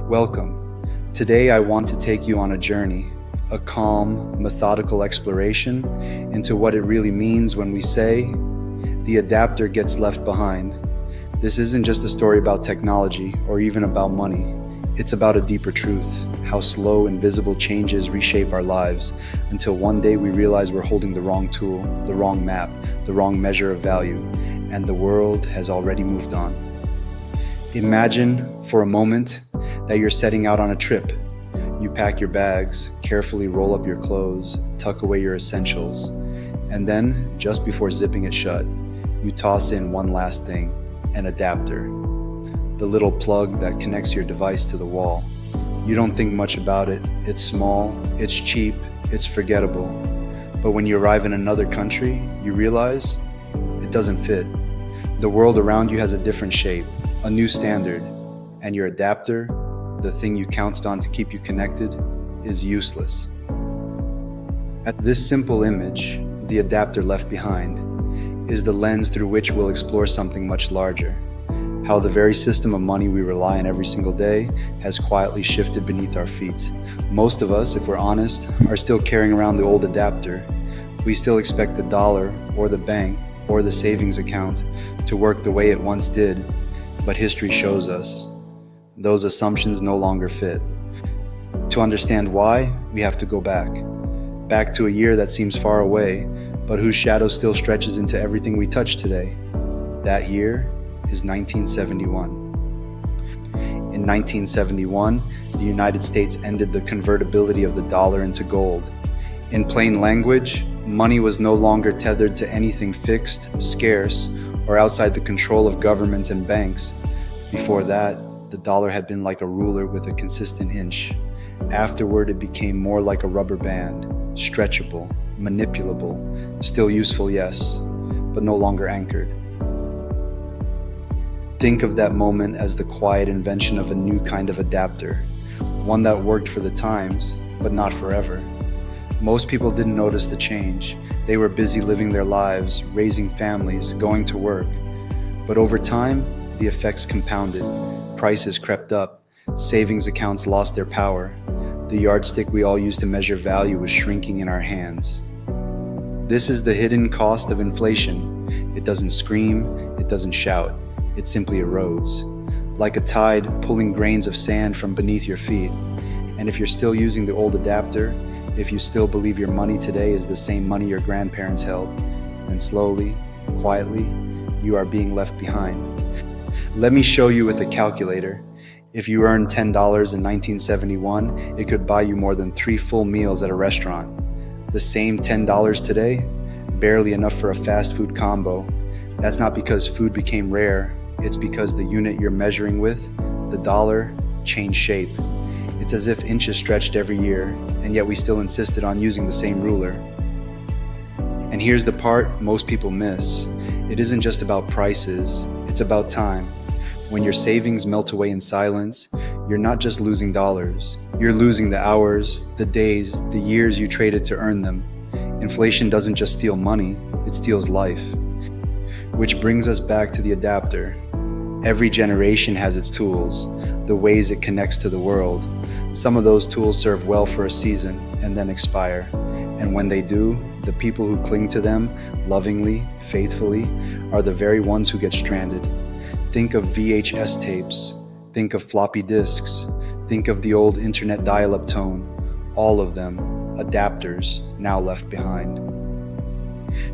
Welcome. Today I want to take you on a journey, a calm, methodical exploration into what it really means when we say, the adapter gets left behind. This isn't just a story about technology or even about money. It's about a deeper truth, how slow, invisible changes reshape our lives until one day we realize we're holding the wrong tool, the wrong map, the wrong measure of value, and the world has already moved on. Imagine for a moment that you're setting out on a trip. You pack your bags, carefully roll up your clothes, tuck away your essentials, and then, just before zipping it shut, you toss in one last thing, an adapter. The little plug that connects your device to the wall. You don't think much about it. It's small, it's cheap, it's forgettable. But when you arrive in another country, you realize it doesn't fit. The world around you has a different shape, a new standard, and your adapter, the thing you counted on to keep you connected, is useless. At this simple image, the adapter left behind, is the lens through which we'll explore something much larger. How the very system of money we rely on every single day has quietly shifted beneath our feet. Most of us, if we're honest, are still carrying around the old adapter. We still expect the dollar, or the bank, or the savings account to work the way it once did, but history shows us those assumptions no longer fit. To understand why, we have to go back to a year that seems far away, but whose shadow still stretches into everything we touch today. That year is 1971. In 1971, the United States ended the convertibility of the dollar into gold. In plain language, money was no longer tethered to anything fixed, scarce, or outside the control of governments and banks. Before that, the dollar had been like a ruler with a consistent inch. Afterward, it became more like a rubber band, stretchable, manipulable, still useful, yes, but no longer anchored. Think of that moment as the quiet invention of a new kind of adapter, one that worked for the times, but not forever. Most people didn't notice the change. They were busy living their lives, raising families, going to work. But over time, the effects compounded. Prices crept up. Savings accounts lost their power. The yardstick we all use to measure value was shrinking in our hands. This is the hidden cost of inflation. It doesn't scream, it doesn't shout. It simply erodes, like a tide pulling grains of sand from beneath your feet. And if you're still using the old adapter, if you still believe your money today is the same money your grandparents held, then slowly, quietly, you are being left behind. Let me show you with a calculator. If you earned $10 in 1971, it could buy you more than 3 full meals at a restaurant. The same $10 today, barely enough for a fast food combo. That's not because food became rare, it's because the unit you're measuring with, the dollar, changed shape. It's as if inches stretched every year, and yet we still insisted on using the same ruler. And here's the part most people miss. It isn't just about prices, it's about time. When your savings melt away in silence, you're not just losing dollars. You're losing the hours, the days, the years you traded to earn them. Inflation doesn't just steal money, it steals life. Which brings us back to the adapter. Every generation has its tools, the ways it connects to the world. Some of those tools serve well for a season and then expire. And when they do, the people who cling to them lovingly, faithfully, are the very ones who get stranded. Think of VHS tapes. Think of floppy disks. Think of the old internet dial-up tone. All of them, adapters, now left behind.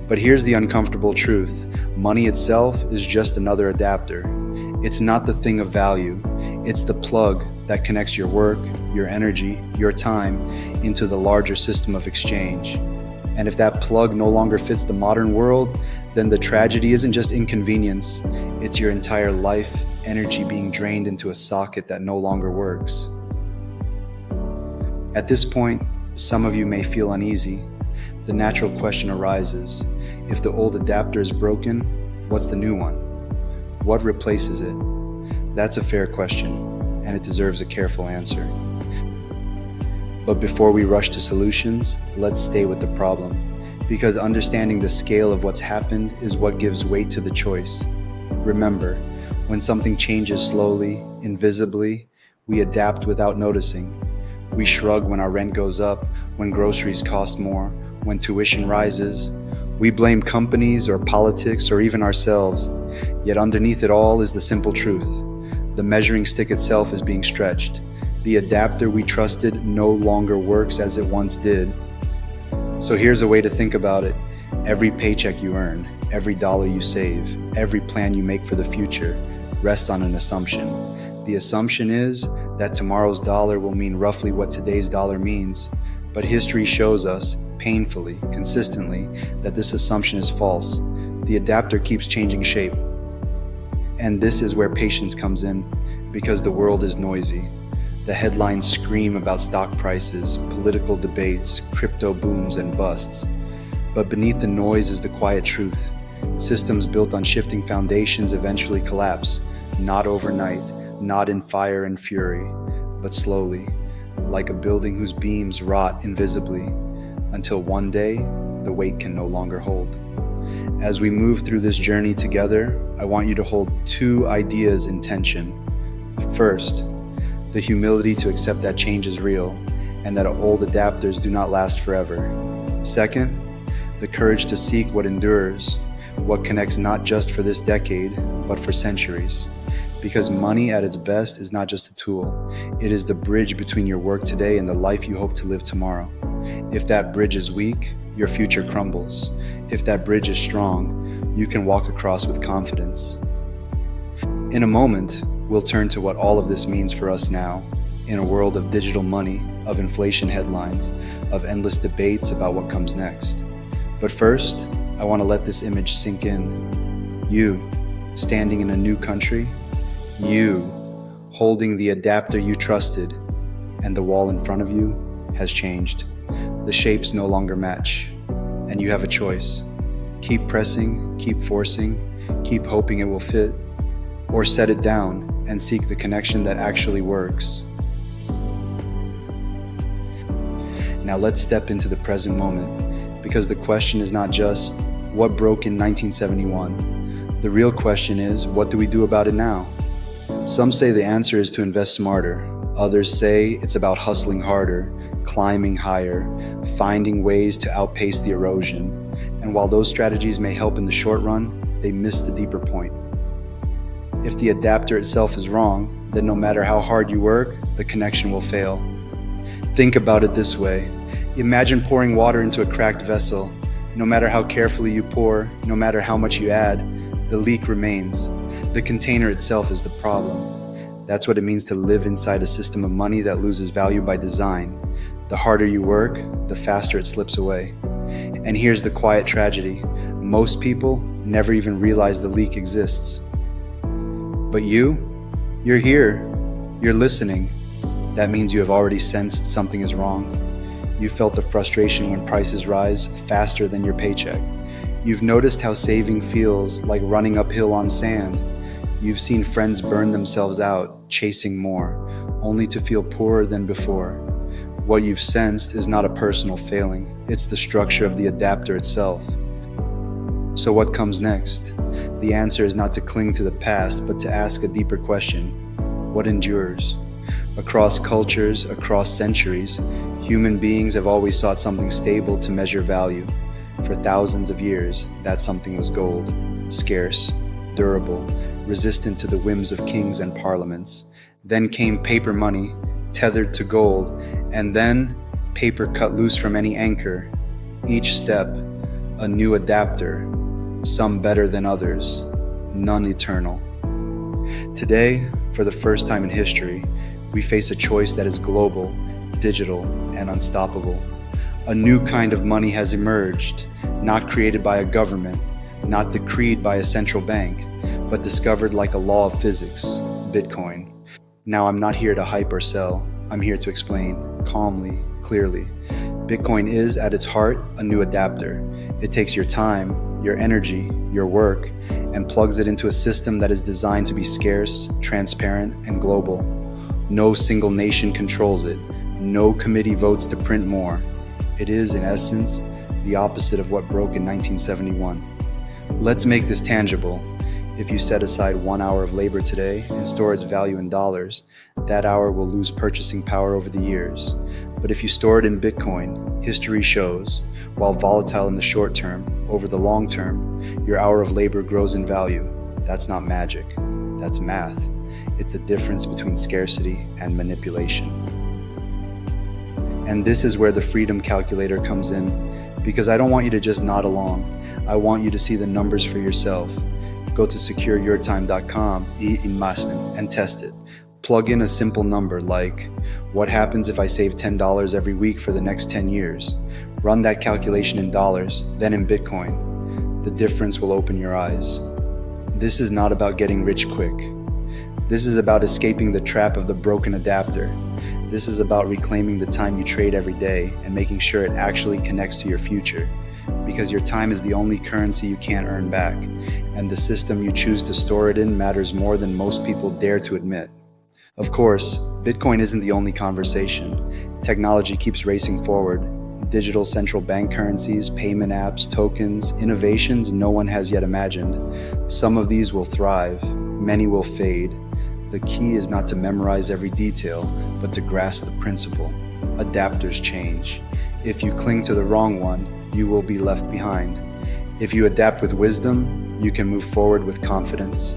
But here's the uncomfortable truth. Money itself is just another adapter. It's not the thing of value. It's the plug that connects your work, your energy, your time into the larger system of exchange. And if that plug no longer fits the modern world, then the tragedy isn't just inconvenience. It's your entire life, energy being drained into a socket that no longer works. At this point, some of you may feel uneasy. The natural question arises, if the old adapter is broken, what's the new one? What replaces it? That's a fair question, and it deserves a careful answer. But before we rush to solutions, let's stay with the problem, because understanding the scale of what's happened is what gives weight to the choice. Remember, when something changes slowly, invisibly, We adapt without noticing. We shrug when our rent goes up, when groceries cost more, when tuition rises. We blame companies or politics or even ourselves. Yet underneath it all is the simple truth. The measuring stick itself is being stretched. The adapter we trusted no longer works as it once did. So here's a way to think about it. Every paycheck you earn, every dollar you save, every plan you make for the future rests on an assumption. The assumption is that tomorrow's dollar will mean roughly what today's dollar means. But history shows us, painfully, consistently, that this assumption is false. The adapter keeps changing shape. And this is where patience comes in, because the world is noisy. The headlines scream about stock prices, political debates, crypto booms and busts. But beneath the noise is the quiet truth. Systems built on shifting foundations eventually collapse, not overnight, not in fire and fury, but slowly, like a building whose beams rot invisibly, until one day the weight can no longer hold. As we move through this journey together, I want you to hold two ideas in tension. First, the humility to accept that change is real and that old adapters do not last forever. Second, the courage to seek what endures, what connects not just for this decade, but for centuries. Because money at its best is not just a tool, it is the bridge between your work today and the life you hope to live tomorrow. If that bridge is weak, your future crumbles. If that bridge is strong, you can walk across with confidence. In a moment, we'll turn to what all of this means for us now, in a world of digital money, of inflation headlines, of endless debates about what comes next. But first, I want to let this image sink in. You, standing in a new country, you, holding the adapter you trusted, and the wall in front of you has changed. The shapes no longer match, and you have a choice. Keep pressing, keep forcing, keep hoping it will fit, or set it down and seek the connection that actually works. Now let's step into the present moment, because the question is not just, what broke in 1971? The real question is, what do we do about it now? Some say the answer is to invest smarter. Others say it's about hustling harder, climbing higher, finding ways to outpace the erosion. And while those strategies may help in the short run, they miss the deeper point. If the adapter itself is wrong, then no matter how hard you work, the connection will fail. Think about it this way. Imagine pouring water into a cracked vessel. No matter how carefully you pour, no matter how much you add, the leak remains. The container itself is the problem. That's what it means to live inside a system of money that loses value by design. The harder you work, the faster it slips away. And here's the quiet tragedy. Most people never even realize the leak exists. But you're here. You're listening. That means you have already sensed something is wrong. You felt the frustration when prices rise faster than your paycheck. You've noticed how saving feels like running uphill on sand. You've seen friends burn themselves out, chasing more, only to feel poorer than before. What you've sensed is not a personal failing, it's the structure of the adapter itself. So what comes next? The answer is not to cling to the past, but to ask a deeper question. What endures? Across cultures, across centuries, human beings have always sought something stable to measure value. For thousands of years, that something was gold, scarce, durable, resistant to the whims of kings and parliaments. Then came paper money, tethered to gold, and then paper cut loose from any anchor. Each step, a new adapter, some better than others, none eternal. Today, for the first time in history, we face a choice that is global, digital, and unstoppable. A new kind of money has emerged, not created by a government, not decreed by a central bank, but discovered like a law of physics, Bitcoin. Now, I'm not here to hype or sell. I'm here to explain, calmly, clearly. Bitcoin is, at its heart, a new adapter. It takes your time, your energy, your work, and plugs it into a system that is designed to be scarce, transparent, and global. No single nation controls it. No committee votes to print more. It is, in essence, the opposite of what broke in 1971. Let's make this tangible. If you set aside 1 hour of labor today and store its value in dollars, that hour will lose purchasing power over the years. But if you store it in Bitcoin, history shows, while volatile in the short term, over the long term, your hour of labor grows in value. That's not magic. That's math. It's the difference between scarcity and manipulation. And this is where the freedom calculator comes in, because I don't want you to just nod along. I want you to see the numbers for yourself. Go to secureyourtime.com, e-investment, and test it. Plug in a simple number like, what happens if I save $10 every week for the next 10 years? Run that calculation in dollars, then in Bitcoin. The difference will open your eyes. This is not about getting rich quick. This is about escaping the trap of the broken adapter. This is about reclaiming the time you trade every day and making sure it actually connects to your future. Because your time is the only currency you can't earn back, and the system you choose to store it in matters more than most people dare to admit. Of course, Bitcoin isn't the only conversation. Technology keeps racing forward. Digital central bank currencies, payment apps, tokens, innovations no one has yet imagined. Some of these will thrive, many will fade. The key is not to memorize every detail, but to grasp the principle. Adapters change. If you cling to the wrong one, you will be left behind. If you adapt with wisdom, you can move forward with confidence.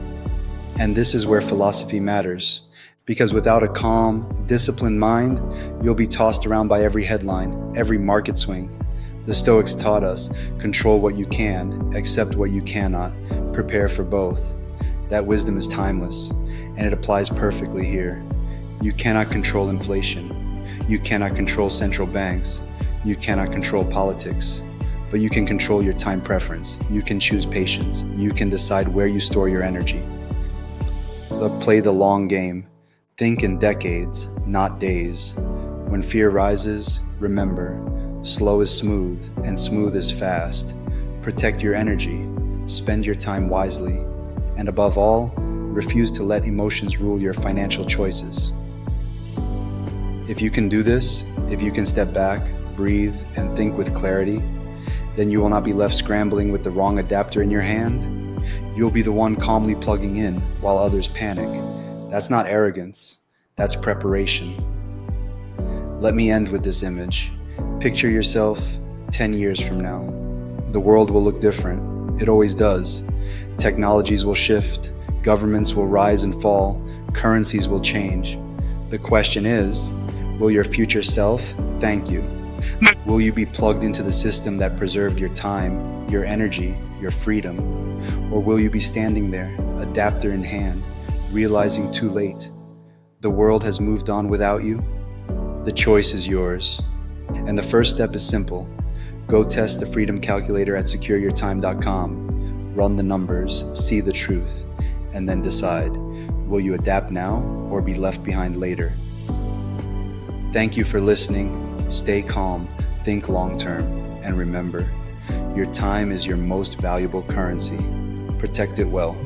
And this is where philosophy matters, because without a calm, disciplined mind, you'll be tossed around by every headline, every market swing. The Stoics taught us, control what you can, accept what you cannot, prepare for both. That wisdom is timeless, and it applies perfectly here. You cannot control inflation. You cannot control central banks. You cannot control politics. But you can control your time preference. You can choose patience. You can decide where you store your energy. But play the long game. Think in decades, not days. When fear rises, remember, slow is smooth and smooth is fast. Protect your energy. Spend your time wisely. And above all, refuse to let emotions rule your financial choices. If you can do this, if you can step back, breathe, and think with clarity, then you will not be left scrambling with the wrong adapter in your hand. You'll be the one calmly plugging in while others panic. That's not arrogance, that's preparation. Let me end with this image. Picture yourself 10 years from now. The world will look different. It always does. Technologies will shift, governments will rise and fall, currencies will change. The question is, will your future self thank you? Will you be plugged into the system that preserved your time, your energy, your freedom? Or will you be standing there, adapter in hand, realizing too late, the world has moved on without you? The choice is yours. And the first step is simple. Go test the freedom calculator at secureyourtime.com. Run the numbers, see the truth, and then decide, will you adapt now or be left behind later? Thank you for listening. Stay calm, think long term, and remember, your time is your most valuable currency. Protect it well.